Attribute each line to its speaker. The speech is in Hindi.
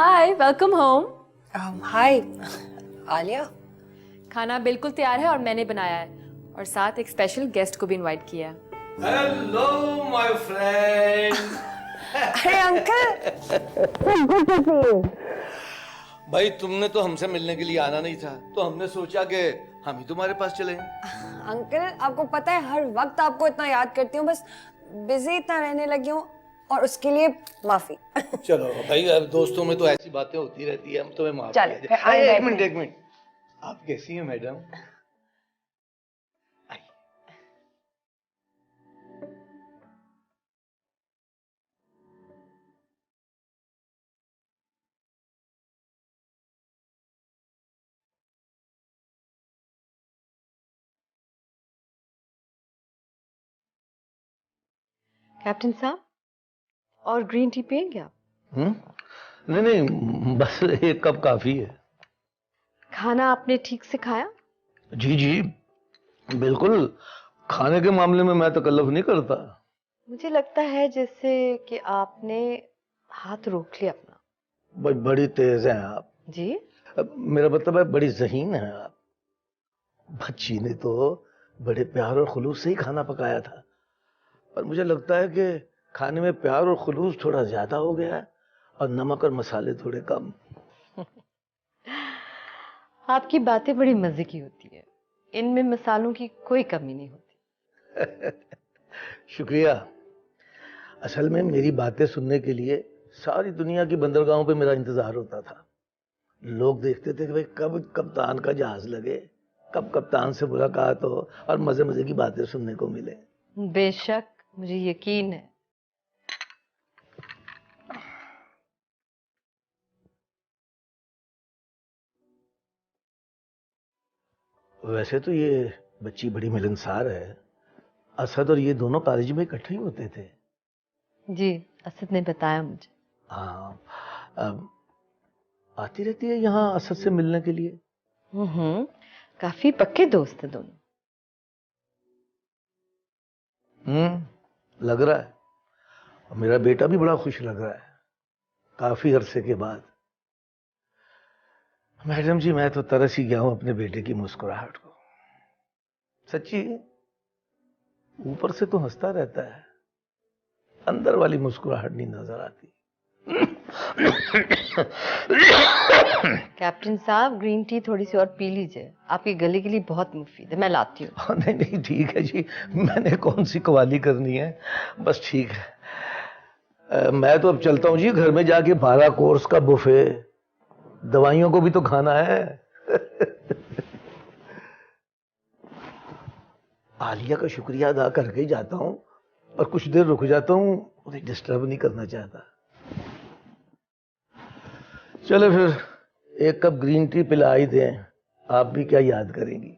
Speaker 1: हाय, वेलकम होम।
Speaker 2: हाय आलिया।
Speaker 1: खाना बिल्कुल तैयार है और मैंने बनाया है, और साथ एक स्पेशल गेस्ट को भी इनवाइट किया है।
Speaker 3: Hello my friend.
Speaker 2: अरे अंकल।
Speaker 3: भाई तुमने तो हमसे मिलने के लिए आना नहीं था, तो हमने सोचा कि हम ही तुम्हारे पास चलें।
Speaker 2: अंकल आपको पता है हर वक्त आपको इतना याद करती हूँ, बस बिजी इतना रहने लगी हूँ और उसके लिए माफी।
Speaker 3: चलो भाई, अब दोस्तों में तो ऐसी बातें होती रहती है, हम तुम्हें माफ
Speaker 2: चलो,
Speaker 3: कर
Speaker 2: फिर आए
Speaker 3: एक
Speaker 2: बैठे।
Speaker 3: मिनट एक मिनट, आप कैसी हैं मैडम?
Speaker 1: कैप्टन साहब, और ग्रीन टी पियेंगे आप?
Speaker 3: नहीं नहीं, बस एक कप काफी है।
Speaker 1: खाना आपने ठीक से खाया?
Speaker 3: जी जी बिल्कुल, खाने के मामले में मैं तकल्लुफ नहीं करता।
Speaker 1: मुझे लगता है जैसे कि आपने हाथ रोक लिया अपना।
Speaker 3: बड़ी तेज हैं आप।
Speaker 1: जी?
Speaker 3: अब मेरा मतलब है बड़ी ज़हीन है आप। बच्ची ने तो बड़े प्यार और खुलूस से ही खाना पकाया था, पर मुझे लगता है कि खाने में प्यार और खुलूस थोड़ा ज्यादा हो गया है और नमक और मसाले थोड़े कम।
Speaker 1: आपकी बातें बड़ी मजे की होती है, इनमें मसालों की कोई कमी नहीं होती।
Speaker 3: शुक्रिया। असल में मेरी बातें सुनने के लिए सारी दुनिया की बंदरगाहों पे मेरा इंतजार होता था। लोग देखते थे कि भाई कब कप्तान का जहाज लगे, कब कप्तान से मुलाकात हो और मजे मजे की बातें सुनने को मिले।
Speaker 1: बेशक, मुझे यकीन है।
Speaker 3: वैसे तो ये बच्ची बड़ी मिलनसार है। असद और ये दोनों कॉलेज में इकट्ठे ही होते थे।
Speaker 1: जी, असद ने बताया मुझे।
Speaker 3: हाँ, अब आती रहती है यहाँ असद से मिलने के लिए।
Speaker 1: काफी पक्के दोस्त हैं दोनों।
Speaker 3: लग रहा है। और मेरा बेटा भी बड़ा खुश लग रहा है काफी अरसे के बाद। मैडम जी, मैं तो तरस ही गया हूं अपने बेटे की मुस्कुराहट को। सच्ची, ऊपर से तो हंसता रहता है, अंदर वाली मुस्कुराहट नहीं नजर आती।
Speaker 1: कैप्टन साहब, ग्रीन टी थोड़ी सी और पी लीजिए, आपके गले के लिए बहुत मुफीद है। मैं लाती हूँ।
Speaker 3: नहीं नहीं, ठीक है जी, मैंने कौन सी कवाली करनी है, बस ठीक है। मैं तो अब चलता हूँ जी, घर में जाके 12 कोर्स का बुफे, दवाइयों को भी तो खाना है। आलिया का शुक्रिया अदा करके ही जाता हूँ, और कुछ देर रुक जाता हूँ, उन्हें डिस्टर्ब नहीं करना चाहता। चले फिर एक कप ग्रीन टी पिला ही दें, आप भी क्या याद करेंगी।